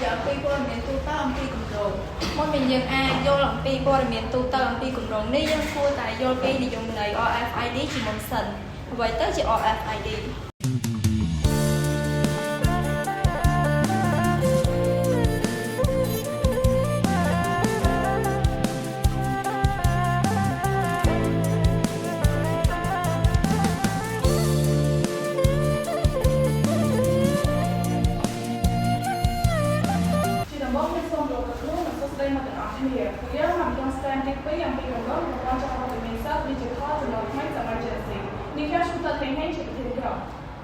giờ pi qua miền tu ta âm pi cùng rồi môn mình dân a vô làm pi qua miền tu ta âm pi cùng rồi ní dân cua tại vô pi thì dùng này RFID chỉ một sần vậy tới chỉ RFID đây mà tụi nó thì nếu mà trong stand đi với em bây giờ đó mà quan trọng là mình sẽ đi chụp thoa từ đầu mấy giờ mà chuyện gì nhưng khi chúng ta thấy ngay chỉ có thể rồi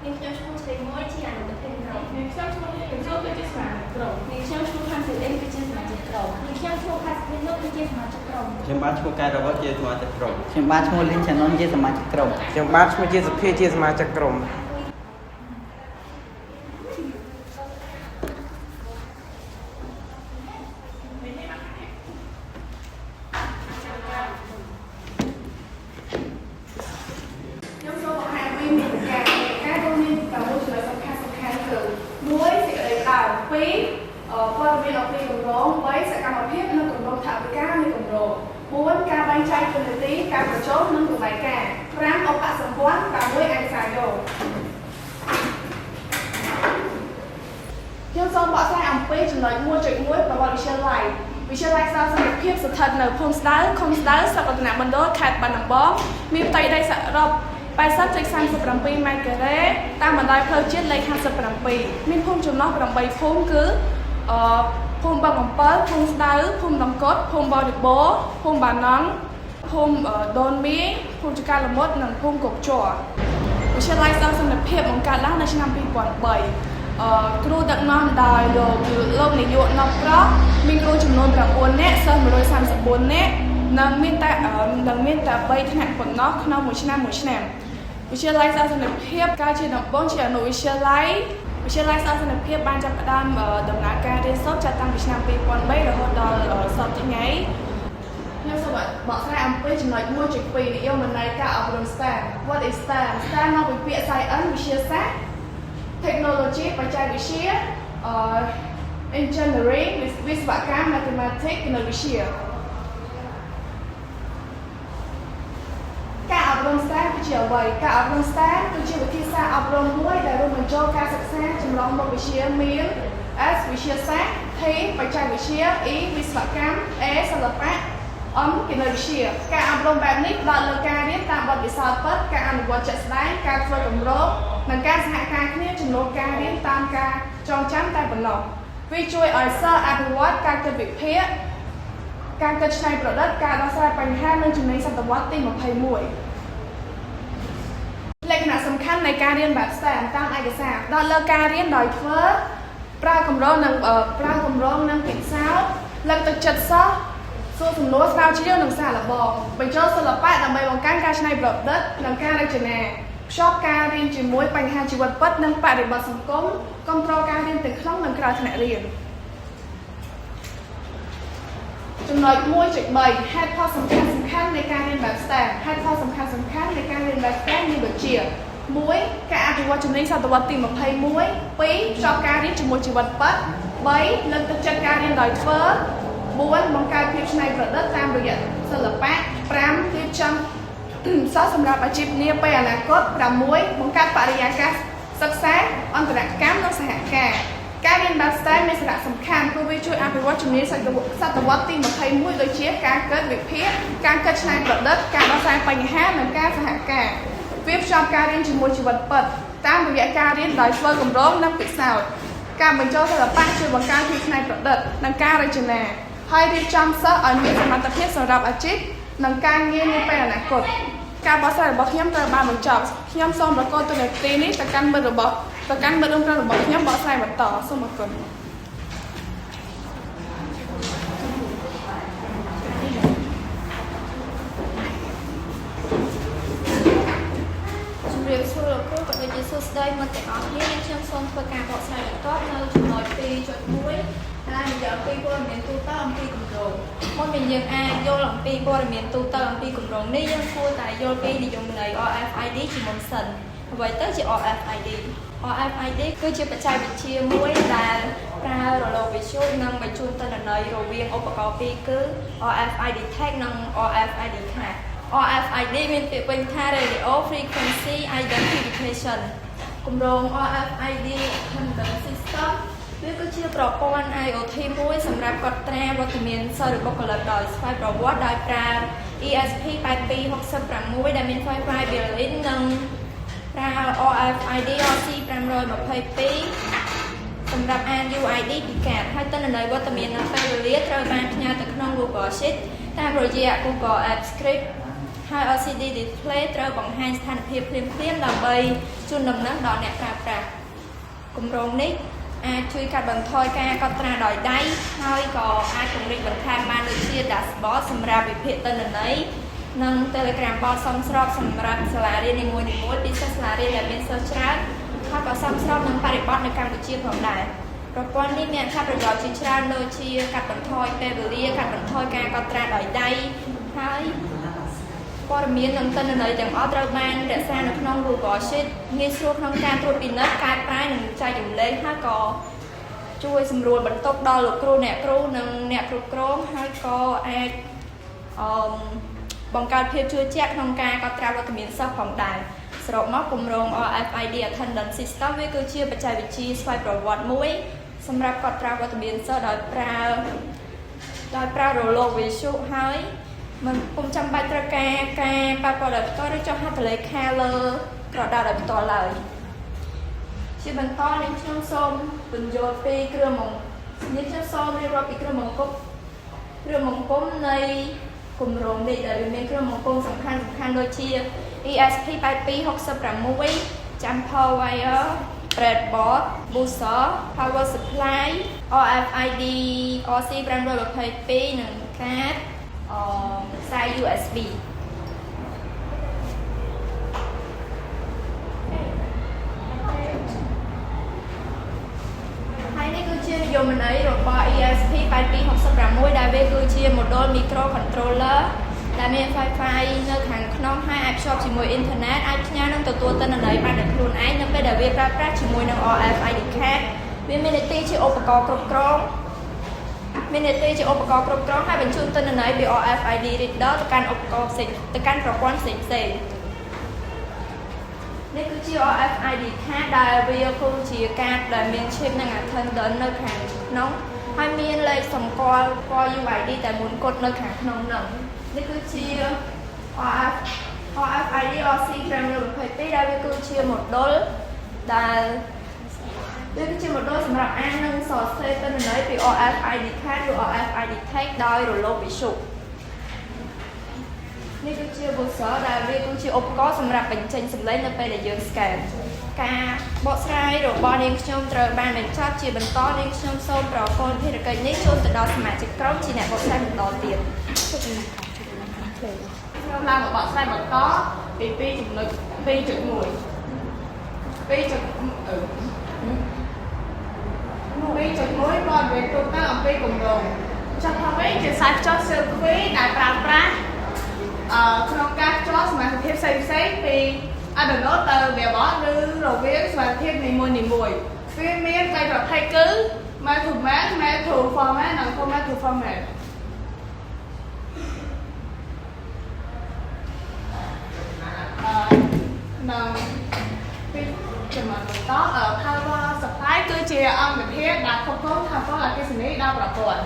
nhưng khi chúng ta thấy mỗi chỉ là một cái rồi nhưng khi chúng ta thấy cái số cái chỉ là rồi nhưng khi chúng ta thấy em cái chỉ là một rồi nhưng khi chúng ta thấy nó cái chỉ là một rồiខ្ញុំបាទឈ្មោះកែរបស់ជាសមាជិកក្រុមខ្ញុំបាទឈ្មោះលីនចាណុនជាសមាជិកក្រុមខ្ញុំបាទឈ្មោះជាសុភាជាសមាជិកក្រុមព័ត៌មានអំពីគម្រោង3សកម្មភាពនិងគម្រោងថវិកានៃគម្រោង4ការបែងចែកទូនាទីការប្រជុំនិងរបាយការណ៍5ឧបសម្ព័ន្ធ6ឯកសារយោខ្ញុំសូមបកស្រាយអំពីចំណុច 1.1 ប្រវត្តិវិទ្យាល័យសាស្ត្រសន្តិភាពស្ថិតនៅភូមិស្ដៅឃុំស្ដៅស្រុករតនមណ្ឌលខេត្តបាត់ដំបងមានផ្ទៃដីសរុប 80.37 ម៉ែត្រការ៉េតាមបណ្ដោយផ្លូវជាតិលេខ 57 មានភូមិចំណុះ 8 ភូមិគឺភូមិបឹងអំពិលភូមិស្ដៅភូមិដង្កត់ភូមិបរិបូរភូមិបាណង់ភូមិដូនមីភូមិចកាល្មុតនិងភូមិកុកជ័រវិទ្យាល័យសាស្ត្រសន្តិភាពបង្កើតឡើងនៅឆ្នាំ 2003 គ្រូដឹកនាំដោយលោកនាយកណប់ប្រោះមានគ្រូចំនួន 9 នាក់សិស្ស 134 នាក់និងមានតែ3ថ្នាក់ប៉ុណ្ណោះក្នុងមួយឆ្នាំវិទ្យាល័យសាស្ត្រសន្តិភាពការជាដំបូងជាអនុវិទ្យាល័យសាស្ត្រសន្តិភាពបានចាប់ផ្ដើមដំណើរការរៀនសូត្រចាប់តាំងពីឆ្នាំ 2003 រហូតដល់សប្តាហ៍ថ្ងៃខ្ញុំសូមបកស្រាយអំពីចំណុច 1.2 និយមន័យការអប់រំ STEM What is STEM មកពីពាក្យ Science វិទ្យាសាស្ត្រ Technology បច្ចេកវិទ្យា Engineering វិស្វកម្ម Mathematics គណិតវិទ្យាការអប់រំ STEM គឺជាអ្វីការអប់រំ STEM គឺជាវិធីសាស្ត្រអប់រំមួយដែលរួមបញ្ចូលការសិក្សាចម្លងមុខវិជ្ជាមាន S វិទ្យាសាស្ត្រ T បច្ចេកវិទ្យា E វិស្វកម្ម A សិល្បៈ M គណិតវិទ្យាការអប់រំបែបនេះផ្ដោតលើការរៀនតាមបទពិសោធន៍ពិតការអនុវត្តជាក់ស្ដែងការធ្វើគម្រោងនិងការសហការគ្នាចំនួនការរៀនតាមការចងចាំតែប៉ុណ្ណោះវាជួយឲ្យសិស្សអភិវឌ្ឍការគិតវិភាគការគិតច្នៃប្រឌិតការដោះស្រាយបញ្ហានិងជំនាញសតវត្សទី 21 លក្ខណៈសំខាន់នៃការរៀនបែប STEM តាមឯកសារផ្ដោតលើការរៀនដោយធ្វើប្រើគម្រោងនិងពិសោធន៍លើកទឹកចិត្តសិស្សសួរសំណួរស្រាវជ្រាវនិងសាកល្បងបញ្ចូលសិល្បៈដើម្បីបង្កើនការច្នៃប្រឌិតនិងការរចនាភ្ជាប់ការរៀនជាមួយបញ្ហាជីវិតពិតនិងបរិបទសង្គមគាំទ្រការរៀនទាំងក្នុងនិងក្រៅថ្នាក់រៀនចំណុច 1.3 ហេតុផលសំខាន់នៃការរៀនបែប STEM ហេតុផលសំខាន់នៃការរៀនបែប STEM មានដូចជា 1. ការអភិវឌ្ឍជំនាញសតវត្សទី 21 2. ភ្ជាប់ការរៀនជាមួយជីវិតពិត 3. លើកទឹកចិត្តការរៀនដោយធ្វើ 4. បង្កើតភាពច្នៃប្រឌិតតាមរយៈសិល្បៈ 5. រៀបចំសិស្សសម្រាប់អាជីពនាពេលអនាគត 6. បង្កើតបរិយាកាសសិក្សាអន្តរកម្មនិងសហការការរៀនបែប STEM មានសារៈសំខាន់ព្រោះវាជួយអភិវឌ្ឍជំនាញសតវត្សទី 21 ដូចជាការគិតវិភាគការគិតច្នៃប្រឌិតការដោះស្រាយបញ្ហានិងការសហការវាភ្ជាប់ការរៀនជាមួយជីវិតពិតតាមរយៈការរៀនដោយធ្វើគម្រោងនិងពិសោធន៍ការបញ្ចូលសិល្បៈជួយបង្កើនភាពច្នៃប្រឌិតនិងការរចនាហើយរៀបចំសិស្សឲ្យមានសមត្ថភាពសម្រាប់អាជីពនិងការងារនាពេលអនាគតការបកស្រាយរបស់ខ្ញុំត្រូវបានបញ្ចប់ខ្ញុំសូមប្រកល់ទូនាទីនេះទៅកាន់មិត្តរួមក្រុមរបស់ខ្ញុំបកស្រាយបន្តសូមអរគុណ រៀបសួរលោកគ្រូក៏ដូចជាសួស្តីមិត្តទាំងអស់គ្នាខ្ញុំសូមធ្វើការបកស្រាយបន្តនៅចំណុច 2.1 ហើយនិយាយអំពីព័ត៌មានទូទៅអំពីគម្រោងមុននឹងយើងអាចយល់អំពីព័ត៌មានទូទៅអំពីគម្រោងនេះយើងគួរតែយល់ពីនិយមន័យ RFID ជាមុនសិនអ្វីទៅជា RFID គឺជាបច្ចេកវិទ្យាមួយដែល ប្រើរលកវិទ្យុនិងបញ្ជូនទិន្នន័យរវាងឧបករណ៍ពីរគឺ RFID tag និង RFID card RFID មានពាក្យពេញថា Radio Frequency Identification គម្រោង RFID Attendance System វាគឺជាប្រព័ន្ធ IoT មួយសម្រាប់កត់ត្រាវត្តមានសិស្សឬបុគ្គលិកដោយស្វ័យប្រវត្តិដោយប្រើ ESP8266 ដែលមាន Wi-Fi built-in និងប្រើ RFID RC522 សម្រាប់អាន UID ពីកាតហើយទិន្នន័យវត្តមាននៅពេលវេលាត្រូវបានផ្ញើទៅក្នុង Google Sheet តាមរយៈ Google Apps Script ហើយ LCD display ត្រូវបង្ហាញស្ថានភាពភ្លាមៗដើម្បីជូនដំណឹងដល់អ្នកប្រើប្រាស់គម្រោងនេះអាចជួយកាត់បន្ថយការកត់ត្រាដោយដៃហើយក៏អាចពង្រីកបន្ថែមបានដូចជា dashboard សម្រាប់វិភាគទិន្នន័យនិង Telegram bot សមស្របសម្រាប់សាលារៀននីមួយៗពិសេសសាលារៀនដែលមានសិស្សច្រើនហើយក៏សមស្របនឹងបរិបទនៅកម្ពុជាផងដែរប្រព័ន្ធនេះមានអត្ថប្រយោជន៍ជាច្រើនដូចជាកាត់បន្ថយពេលវេលាកាត់បន្ថយការកត់ត្រាដោយដៃហើយព័ត៌មាននិងទិន្នន័យទាំងអស់ត្រូវបានរក្សានៅក្នុង Google Sheet ងាយស្រួលក្នុងការត្រួតពិនិត្យកែប្រែនិងចែករំលែកហើយក៏ជួយសម្រួលបន្ទុកដល់លោកគ្រូអ្នកគ្រូនិងអ្នកគ្រប់គ្រងហើយក៏អាចបង្កើតភាពជឿជាក់ក្នុងការកត់ត្រាវត្តមានសិស្សផងដែរសរុបមកគម្រោង RFID Attendance System វាគឺជាបច្ចេកវិទ្យាស្វ័យប្រវត្តិមួយសម្រាប់កត់ត្រាវត្តមានសិស្សដោយប្រើរលកវិទ្យុហើយមិនពុំចាំបាច់ត្រូវការប៉ះពាល់ដោយផ្ទាល់ឬចុះហត្ថលេខាលើក្រដាសដោយផ្ទាល់ឡើយជាបន្តនេះខ្ញុំសូមពន្យល់ពីគ្រឿងមង្គលនេះខ្ញុំសូមរៀបរាប់ពីគ្រឿងមង្គលនៃគម្រោងនេះដែលមានគ្រឿងមង្គលសំខាន់ដូចជា ESP8266 Jumper Wire Breadboard Booster Power Supply RFID RC522 និងកាតខ្សែ USB ហើយនេះគឺជានិយមន័យរបស់ ESP8266 ដែលវាគឺជា model microcontroller ដែលមាន Wi-Fi នៅខាងក្នុងហើយអាចភ្ជាប់ជាមួយអ៊ីនធឺណិតអាចផ្ញើនិងទទួលទិន្នន័យបានដោយខ្លួនឯងនៅពេលដែលវាប្រើប្រាស់ជាមួយនឹង RFID card វាមាននីតិជាឧបករណ៍គ្រប់គ្រងហើយបញ្ជូនទិន្នន័យពី RFID reader ទៅកាន់ឧបករណ៍ផ្សេងទៅកាន់ប្រព័ន្ធផ្សេងនេះគឺជា RFID card ដែលវាគឺជាកាតដែលមាន chip និង attendant នៅខាងក្នុងហើយមានលេខសម្គាល់ពណ៌ UID តែមួយគត់នៅខាងក្នុងនោះនេះគឺជា RFID RC522 ដែលវាគឺជា model ដែលវាគឺជា model សម្រាប់អាននិងសរសេរទិន្នន័យពី RFID card ឬ RFID tag ដោយរលកវិទ្យុនេះគឺជា buzzer ដែលវាគឺជាឧបករណ៍សម្រាប់បញ្ចេញសំឡេងនៅពេលដែលយើង scan ការបកស្រាយរបស់នាងខ្ញុំត្រូវបានបញ្ចប់ជាបន្តនាងខ្ញុំសូមប្រកល់ភារកិច្ចនេះជូនទៅដល់សមាជិកក្រុមជាអ្នកបកស្រាយបន្តទៀតខ្ញុំឡើងមកបកស្រាយបន្តពី 2.1 ព័ត៌មានទូទៅអំពីគម្រោងចុះថាវិញជាខ្សែភ្ជាប់សៀលគ្វីដែលប្រើប្រាស់ក្នុងការភ្ជាប់សមាសភាពផ្សេងៗពី Arduino ទៅ Webboard ឬរវាងសមាសភាពនីមួយវាមាន 3 ប្រភេទគឺ Man to Man, Man to Format និង Format to Format និងពីចំណុចបន្តPower Supply គឺជាអង្គវិធានដែលគ្រប់គ្រងថាមពលអគ្គិសនីដល់ប្រព័ន្ធ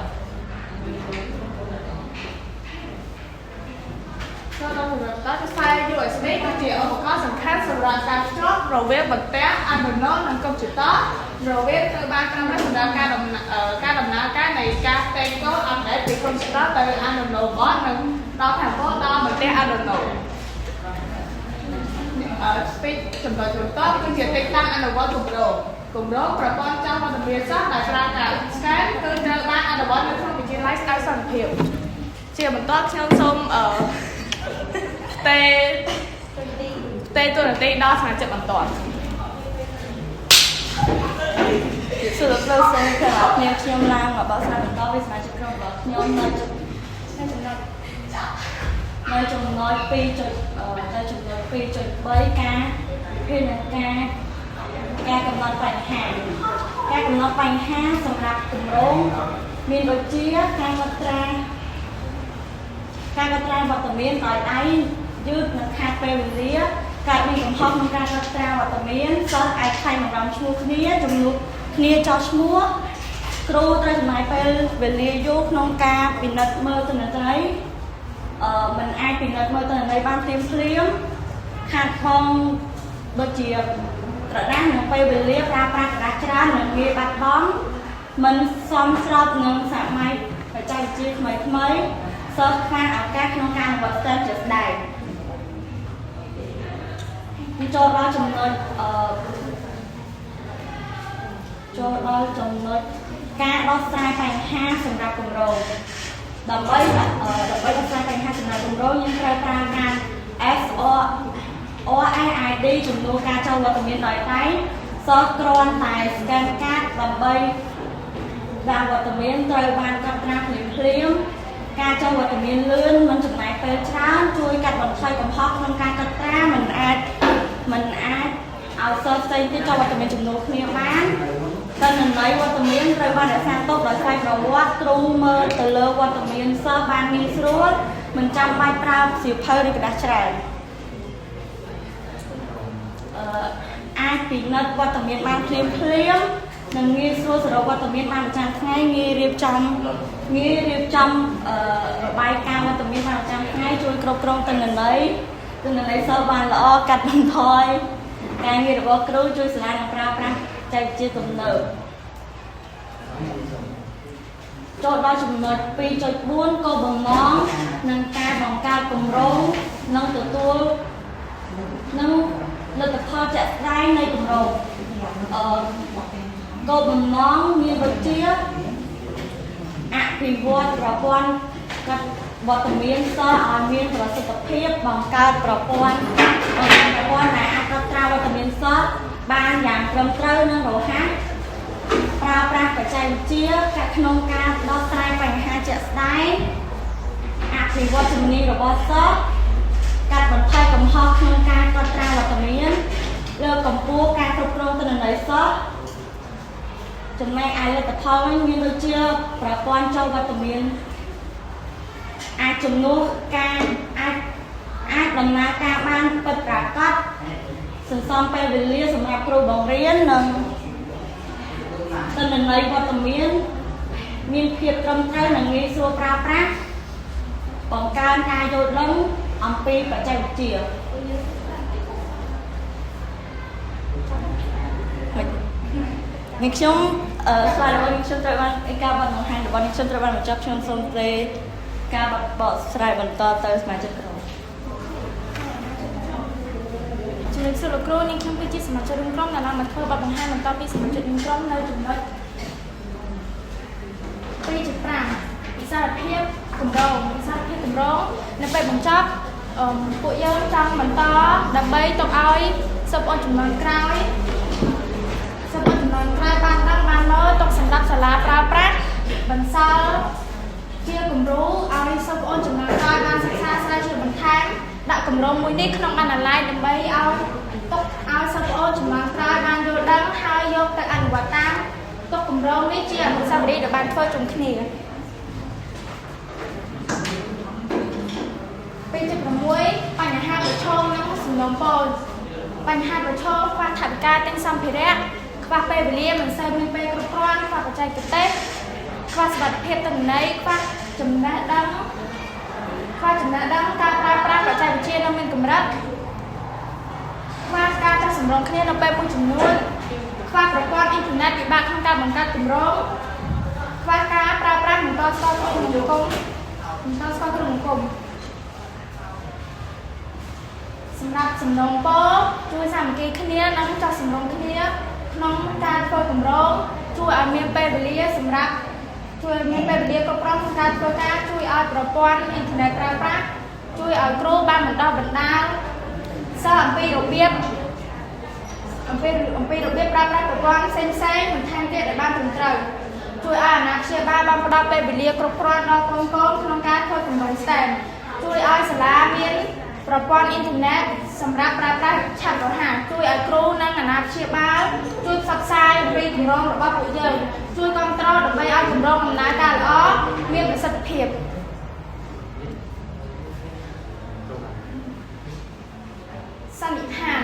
ក្នុងរបបខ្សែ USB គឺជាឧបករណ៍សំខាន់សម្រាប់ការភ្ជាប់រវាងបន្ទះ Arduino និងកុំព្យូទ័ររវាងត្រូវបានប្រើប្រាស់សម្រាប់ការដំណើរការនៃការផ្ទេរកូដអាប់ដេតពីកុំព្យូទ័រទៅ Arduino board និងដល់ថាមពលដល់បន្ទះ Arduino ពីចំណុចបន្តគឺជាទីតាំងអនុវត្តគម្រោងប្រព័ន្ធចាំវត្តមានសិស្សដែលប្រើការ scan គឺត្រូវបានអនុវត្តនៅក្នុងវិទ្យាល័យស្ដៅសន្តិភាពជាបន្តខ្ញុំសូមតែទូរទស្សន៍ដល់សមាជិកបន្ទាប់សួរលោកសូមខ្ញុំឡើងមកបកស្រាយបន្តពីសមាជិកក្រុមរបស់ខ្ញុំនៅចំណុច 2.3 ការវិភាគនិងការ ការកំណត់បញ្ហាសម្រាប់គម្រោងមានដូចជាការកត់ត្រាវត្តមានដោយដៃយឺតនិងខាតពេលវេលាកើតមានកំហុសក្នុងការកត់ត្រាវត្តមានសិស្សអាចខ្វែងបង្រំឈ្មោះគ្នាជំនួសគ្នាចោះឈ្មោះគ្រូត្រូវចំណាយពេលវេលាយូរក្នុងការពិនិត្យមើលទិន្នន័យមិនអាចពិនិត្យមើលទិន្នន័យបានភ្លាមខាតផងដូចជាក្រដាស់និងពេលវេលាប្រើប្រាស់ក្រដាស់ច្រើននិងងាយបាត់បង់មិនសមស្របនឹងសម័យបច្ចេកវិទ្យាថ្មីសិស្សខ្វះឱកាសក្នុងការអនុវត្តស្ទើរជាក់ស្ដែងចូលដល់ចំណុចការដោះស្រាយបញ្ហាសម្រាប់គម្រោងដើម្បីដោះស្រាយបញ្ហាសម្រាប់គម្រោងយើងត្រូវប្រើការ SORID ចំនួនការចូលវត្តមានដោយដៃសិស្សគ្រាន់តែ scan កាតដើម្បីដាក់វត្តមានត្រូវបានកត់ត្រាភ្លាមការចូលវត្តមានលឿនមិនចំណាយពេលច្រើនជួយកាត់បន្ថយកំហុសក្នុងការកត់ត្រាមិនអាចឲ្យសិស្សផ្សេងទៀតចូលវត្តមានចំនួនគ្នាបានទិន្នន័យវត្តមានត្រូវបានរក្សាទុកដោយស្វ័យប្រវត្តិទ្រង់មើលទៅលើវត្តមានសិស្សបានងាយស្រួលមិនចាំបាច់ប្រើសៀវភៅឬក្រដាស់ច្រើនអាចពិនិត្យវត្តមានបានភ្លាមនិងងាយស្រួលសរុបវត្តមានបានប្រចាំថ្ងៃងាយរៀបចំរបាយការណ៍វត្តមានបានប្រចាំថ្ងៃជួយគ្រប់គ្រងទិន្នន័យសិស្សបានល្អកាត់បន្ថយការងាររបស់គ្រូជួយសាលានឹងប្រើប្រាស់បច្ចេកវិទ្យាទំនើបចូលដល់ចំណុច 2.4 គោលបំណងនិងការបង្កើតគម្រោងនិងទទួលនិងលទ្ធផលជាក់ស្ដែងនៃគម្រោងគោលបំណងមានដូចជាអភិវឌ្ឍប្រព័ន្ធកាត់វត្តមានសិស្សឲ្យមានប្រសិទ្ធភាពបង្កើតប្រព័ន្ធដែលអាចកត់ត្រាវត្តមានសិស្សបានយ៉ាងត្រឹមត្រូវនិងរហ័សប្រើប្រាស់បច្ចេកវិទ្យាក្នុងការដោះស្រាយបញ្ហាជាក់ស្ដែងអភិវឌ្ឍជំនាញរបស់សិស្សកាត់បន្ថយកំហុសក្នុងការកត់ត្រាវត្តមានលើកកម្ពស់ការគ្រប់គ្រងទិន្នន័យសិស្សចំណែកឯលទ្ធផលវិញមានដូចជាប្រព័ន្ធចូលវត្តមានអាចជំនួសការអាចដំណើរការបានពិតប្រាកដសន្សំពេលវេលាសម្រាប់គ្រូបង្រៀននិងទិន្នន័យវត្តមានភាពត្រឹមត្រូវនិងងាយស្រួលប្រើប្រាស់បង្កើនការយល់ដឹងអំពីបច្ចេកវិទ្យានេះខ្ញុំស្លាយរបស់ខ្ញុំត្រូវបានការបាត់បង្ហាញរបស់ខ្ញុំត្រូវបានបញ្ចប់ខ្ញុំសូមទេការបកស្រាយបន្តទៅសមាជិកក្រុមជំរាបសួរលោកគ្រូនាងខ្ញុំគឺជាសមាជិកក្រុមដែលបានមកធ្វើបទបង្ហាញបន្តពីសមាជិកក្រុមនៅចំណុច 2.5 វិសាលភាពគម្រោងនៅពេលបញ្ចប់ពួកយើងចង់បន្តដើម្បីទុកឲ្យសិស្សជំនាន់ក្រោយបានដឹងបានមើលទុកសម្រាប់សាលាប្រើប្រាស់បន្សល់ជាគំរូឲ្យសិស្សបងជំនាន់ក្រោយបានសិក្សាស្រាវជ្រាវបន្ថែមដាក់គម្រោងមួយនេះក្នុងបណ្ណាល័យដើម្បីឲ្យទុកឲ្យសិស្សបងជំនាន់ក្រោយបានយល់ដឹងហើយយកទៅអនុវត្តតាមទុកគម្រោងនេះជាអនុស្សាវរីយ៍ដែលបានធ្វើជុំគ្នា 2.6 បញ្ហាប្រឈមនិងសំណុំពរបញ្ហាប្រឈមខ្វះថវិកាទិញសម្ភារៈខ្វះពេលវេលាមិនសូវមានពេលគ្រប់គ្រាន់ខ្វះបច្ចេកទេសខ្វះសមត្ថភាពទិន្នន័យខ្វះចំណេះដឹងការប្រើប្រាស់បច្ចេកវិទ្យានៅមានកម្រិតខ្វះការចុះសម្រុងគ្នានៅពេលមួយចំនួនខ្វះប្រព័ន្ធអ៊ីនធឺណិតពិបាកក្នុងការបង្កើតគម្រោងខ្វះការប្រើប្រាស់មន្តស្គាល់គ្រូសង្គមសម្រាប់សំណុំពរជួយសាមគ្គីគ្នានិងចុះសម្រុងគ្នាក្នុងការធ្វើគម្រោងជួយឲ្យមានពេលវេលាគ្រប់គ្រាន់ក្នុងការធ្វើការជួយឲ្យប្រព័ន្ធអ៊ីនធឺណិតប្រើប្រាស់ជួយឲ្យគ្រូបានបណ្ដុះបណ្ដាលសិស្សអំពីរបៀបប្រើប្រាស់ប្រព័ន្ធផ្សេងៗបន្ថែមទៀតឲ្យបានត្រឹមត្រូវជួយឲ្យអាណាព្យាបាលបានផ្ដល់ពេលវេលាគ្រប់គ្រាន់ដល់កូនៗក្នុងការធ្វើគម្រោង STEM ជួយឲ្យសាលាមាន ប្រព័ន្ធអ៊ីនធឺណិតសម្រាប់ប្រើប្រាស់ឆាប់រហ័សជួយឲ្យគ្រូនិងអាណាព្យាបាលជួយផ្សព្វផ្សាយអំពីគម្រោងរបស់ពួកយើងជួយគាំទ្រដើម្បីឲ្យគម្រោងដំណើរការល្អមានប្រសិទ្ធភាពសន្និដ្ឋាន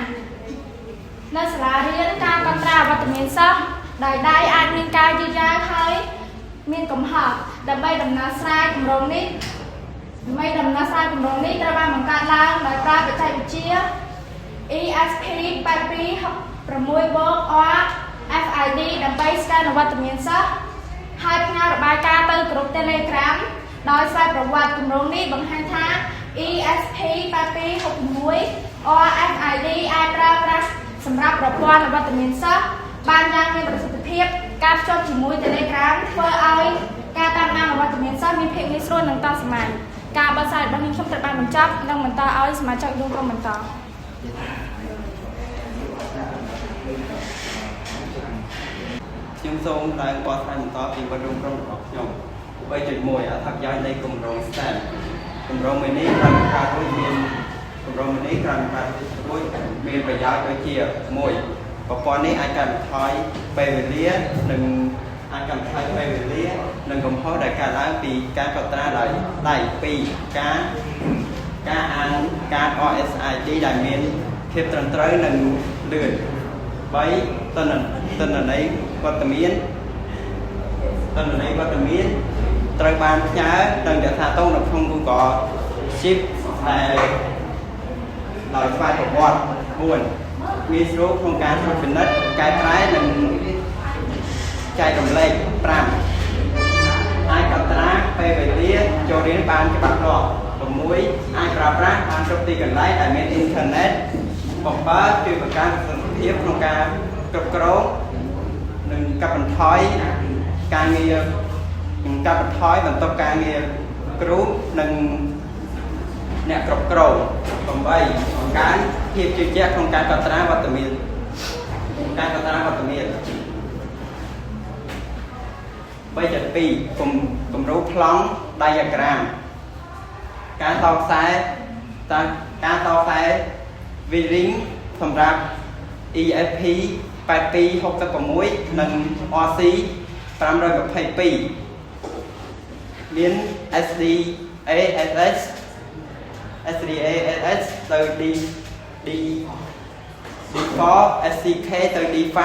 នៅសាលារៀនការកត់ត្រាអវត្តមានសិស្សដោយដៃអាចមានការយឺតយ៉ាវហើយមានកំហុសដើម្បីដំណើរស្រាយគម្រោងនេះត្រូវបានបង្កើតឡើងដោយប្រើបច្ចេកវិទ្យា ESP 8266/RFID ដើម្បីស្កែនអវត្តមានសិស្សហើយផ្ញើរបាយការណ៍ទៅក្រុម Telegram ដោយស្វ័យប្រវត្តិគម្រោងនេះបង្ហាញថា ESP 8266/RFID អាចប្រើប្រាស់សម្រាប់ប្រព័ន្ធអវត្តមានសិស្សបានយ៉ាងមានប្រសិទ្ធភាពការភ្ជាប់ជាមួយ Telegram ធ្វើឲ្យការតាមដានអវត្តមានសិស្សមានភាពងាយស្រួលនិងទាន់សម័យការបកស្រាយរបស់ខ្ញុំត្រូវបានបញ្ចប់និងបន្តឲ្យសមាជិករួមក្រុមបន្តខ្ញុំសូមឡើងបកស្រាយបន្តពីវត្តរួមក្រុមរបស់ខ្ញុំ 3.1 អត្ថប្រយោជន៍នៃគម្រោង STEM គម្រោងមួយនេះត្រូវការរួចមានប្រយោជន៍ដូចជា 1. ប្រព័ន្ធនេះអាចកាត់បន្ថយពេលវេលានិងកំហុសដែលកើតឡើងពីការកត់ត្រាដោយដៃ 2. ការអានការ RFID ដែលមានភាពត្រឹមត្រូវនិងលឿន 3. ទិន្នន័យវត្តមានត្រូវបានផ្ញើនិងរក្សាទុកនៅក្នុង Google Sheet ដោយស្វ័យប្រវត្តិ 4. ងាយស្រួលក្នុងការត្រួតពិនិត្យកែប្រែនិងចែករំលែក 5. អាចកត់ត្រាពេលវេលាចូលរៀនបានច្បាស់លាស់ 6. អាចប្រើប្រាស់បានគ្រប់ទីកន្លែងដែលមានអ៊ីនធឺណិត 7. ជួយបង្កើនប្រសិទ្ធភាពក្នុងការគ្រប់គ្រងនិងកាត់បន្ថយការងារបន្ទុកការងារគ្រូនិងអ្នកគ្រប់គ្រង 8. បង្កើនភាពជឿជាក់ក្នុងការកត់ត្រាវត្តមាន 3.2 គំរូប្លង់ diagram ការតខ្សែ wiring សម្រាប់ ESP 8266 និង RC 522 មាន SDASS ទៅ D4 SCK ទៅ D5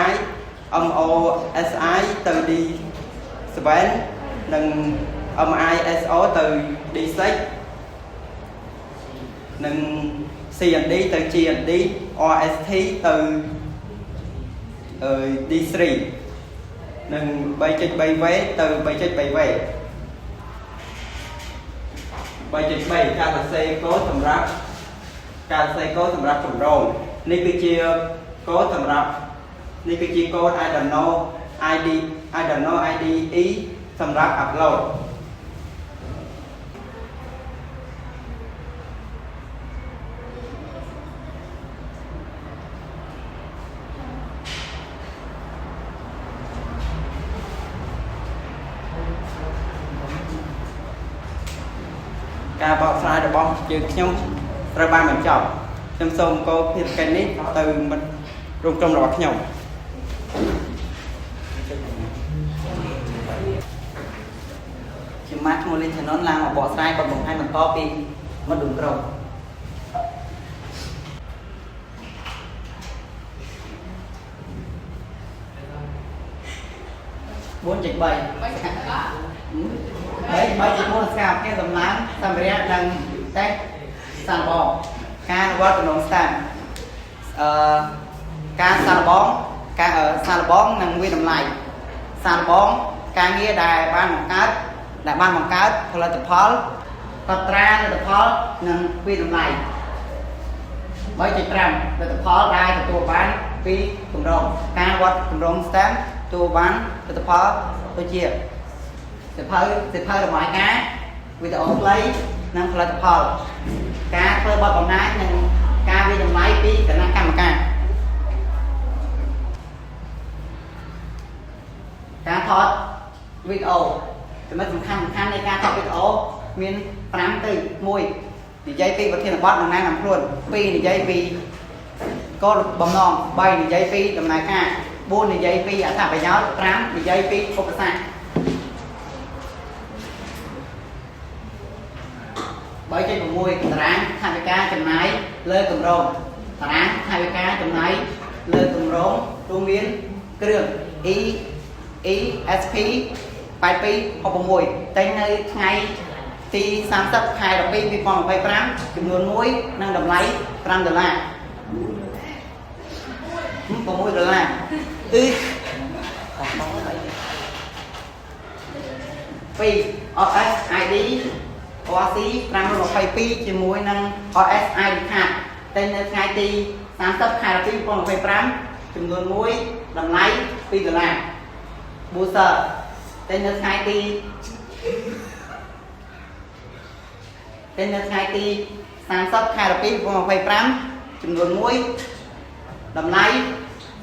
MOSI ទៅ D7 និង MISO ទៅ D6 និង CND ទៅ GND RST ទៅ D3 និង 3.3W ទៅ 3.3W 3.3 ការសរសេរកូដសម្រាប់គម្រោងនេះគឺជាកូដសម្រាប់Arduino IDE សម្រាប់ upload ការបកស្រាយរបស់យើងខ្ញុំត្រូវបានបញ្ចប់ខ្ញុំសូមកោភារកិច្ចនេះទៅមិត្តរួមក្រុមរបស់ខ្ញុំជាម៉ាក់ឈ្មោះលីនឆាណុនឡើងមកបកស្រាយបង្ហាញបន្តពីមិត្តរួមក្រុម 4.3 3.1 ស្កាប់គេដំឡើងសម្ភារៈនិងតេស្តសាកល្បងការអនុវត្តក្នុងស្តានការសាកល្បងនិងវិតម្លៃសាកល្បងការងារដែលបានបង្កើតផលិតផលកត់ត្រាលទ្ធផលនិងវិតម្លៃ 3.5 លទ្ធផលដែលទទួលបានពីគម្រោងការវត្តគម្រោង STEM ទទួលបានលទ្ធផលដូចជាសិភៅរបាយការណ៍វីដេអូខ្លីនិងផលិតផលការធ្វើបទបង្ហាញនិងការវិតម្លៃពីគណៈកម្មការការថតវីដេអូចំណុចសំខាន់នៃការថតវីដេអូមាន 5 ទៅ 1 និយាយពីប្រធានបទដំណើរតាមខ្លួន2និយាយពីគោលបំណង3និយាយពីដំណើរការ4និយាយពីអត្ថប្រយោជន៍5និយាយពីឧបសគ្គ3.6 តារាងថវិកាចំណាយលើគម្រោងតារាងថវិកាចំណាយលើគម្រោងរួមមានគ្រឿង ESP 8266តែងនៅថ្ងៃទី30 ខែ 12 2025 ចំនួន1និងតម្លៃ$5 $6 2 OSID ORC 522ជាមួយនឹង OSI ខាតតែនៅថ្ងៃទី30 ខែ 12 2025 ចំនួន1តម្លៃ$2 Booster តែនៅថ្ងៃទី30 ខែ 12 2025 ចំនួន1តម្លៃ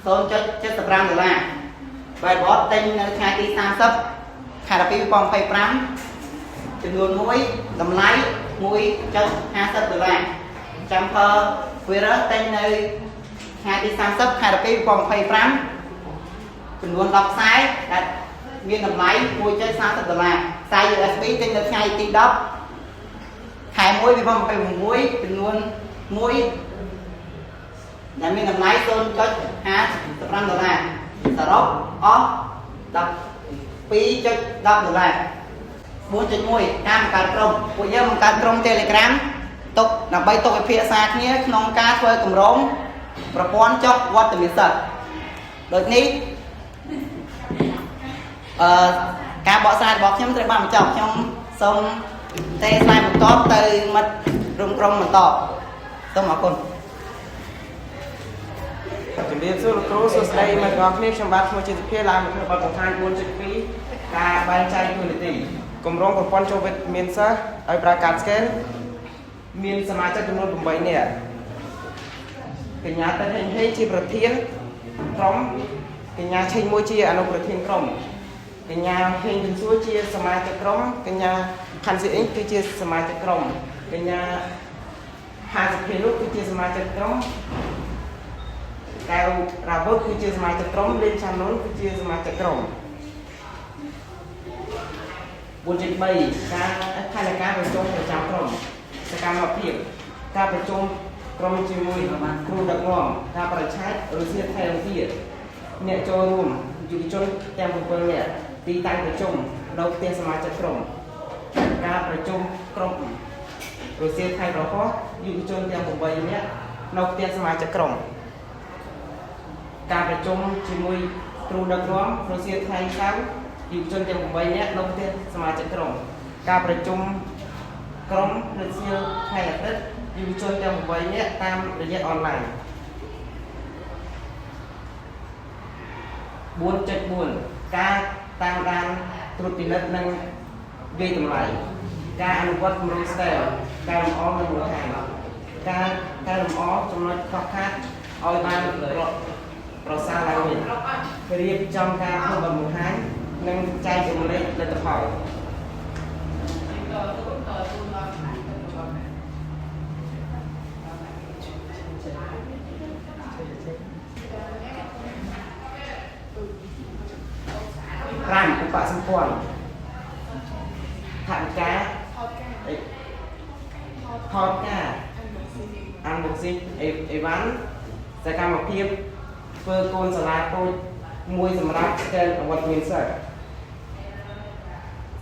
$0.75 បែបបតតែនៅថ្ងៃទី30 ខែ 12 2025 ចំនួន1តម្លៃ$1.50 ចាំផើ virus តែនៅថ្ងៃទី30 ខែ 12 2025 ចំនួន10ខ្សែដែលមានតម្លៃ$1.30 ខ្សែ USB តែនៅថ្ងៃទី10 ខែ 1 2026 ចំនួន1ដែលមានតម្លៃ$0.55 សរុបអស់$12.10 4.1 ការបង្កើតក្រុមពួកយើងបង្កើតក្រុម Telegram ទុកដើម្បីទុកវិភាសាគ្នាក្នុងការធ្វើគម្រោងប្រព័ន្ធចុះវត្តមានសិទ្ធិដូចនេះការបកស្រាយរបស់ខ្ញុំត្រូវបានបញ្ចប់ខ្ញុំសូមទេស្លាយបន្តទៅមិត្តរួមក្រុមបន្តសូមអរគុណ ជំរាបសួរលោកគ្រូសួស្តីអ្នកទាំងអស់គ្នាខ្ញុំបាទឈ្មោះជាសុភាឡើងមកធ្វើបទបង្ហាញ 4.2 ការបែងចែកទូនាទីគម្រោងប្រព័ន្ធចូលវិទ្យាមានសិស្សឲ្យប្រើការ scan មានសមាជិកចំនួន 8 នាក់កញ្ញាតិនហេងហេងជាប្រធានក្រុមកញ្ញាឆេងមួយជាអនុប្រធានក្រុមកញ្ញាហេងវិនសួរជាសមាជិកក្រុមកញ្ញាខាន់ស៊ីអ៊ីងគឺជាសមាជិកក្រុមកញ្ញាហាសុភានុគឺជាសមាជិកក្រុមកែវរាវុធគឺជាសមាជិកក្រុមលេងឆានុនគឺជាសមាជិកក្រុម 4.3 ការថែការប្រជុំប្រចាំក្រុមសកម្មភាពការប្រជុំក្រុមជាមួយគ្រូដឹកនាំការបរិច្ឆេទឬស្នៀតថែរទៀតអ្នកចូលរួមយុវជនទាំង 7 នាក់ទីតាំងប្រជុំនៅផ្ទះសមាជិកក្រុមការប្រជុំក្រុមរសៀលខែប្រហោះយុវជនទាំង 8 នាក់នៅផ្ទះសមាជិកក្រុមការប្រជុំជាមួយគ្រូដឹកនាំរសៀលខែសៅរ៍យុវជនទាំង 8 នាក់នៅផ្ទះសមាជិកក្រុមការប្រជុំក្រុមរសៀលខែអាទិត្យយុវជនទាំង 8 នាក់តាមរយៈអនឡាញ 4.4 ការតាមដានត្រួតពិនិត្យនិងវិតម្លៃការអនុវត្តគម្រោង STEM ការលម្អនៅមូលដ្ឋានការកែលម្អចំណុចខ្វះខាតឲ្យបានប្រសើរឡើងវិញរៀបចំការធ្វើបង្ហាញនិងចែករំលែកលទ្ធផល5 ឧបសម្ព័ន្ធថវិកាថតការunboxing អីវ៉ាន់សកម្មភាពធ្វើកូនសាលាតូចមួយសម្រាប់ស្ទែនអវត្តមានសិទ្ធិ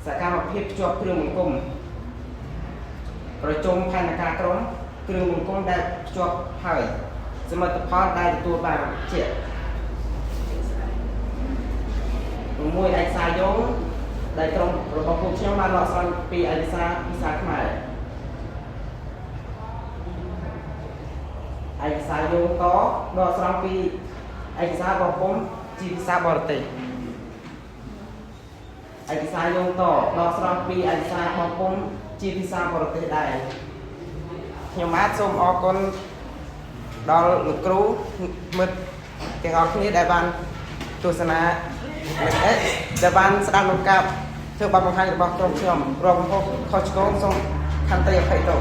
សកម្មភាពភ្ជាប់គ្រឿងបង្គុំប្រជុំផែនការក្រុមគ្រឿងបង្គុំដែលភ្ជាប់ហើយសមិទ្ធផលដែលទទួលបានជា6ឯកសារយោងដែលក្រុមរបស់ពួកខ្ញុំបានដកស្រង់ពីឯកសារភាសាខ្មែរឯកសារយោងតដកស្រង់ពីឯកសាររបស់ខ្ញុំជាភាសាបរទេសឯកសារយោងតដកស្រង់ពីឯកសាររបស់ខ្ញុំជាភាសាបរទេសដែរខ្ញុំបាទសូមអរគុណដល់លោកគ្រូមិត្តទាំងអស់គ្នាដែលបានទស្សនាដែលបានស្ដាប់លោកកាប់ធ្វើបទបង្ហាញរបស់ក្រុមខ្ញុំរងកំហុសខុសឆ្គងសូមខន្តីអភ័យទោស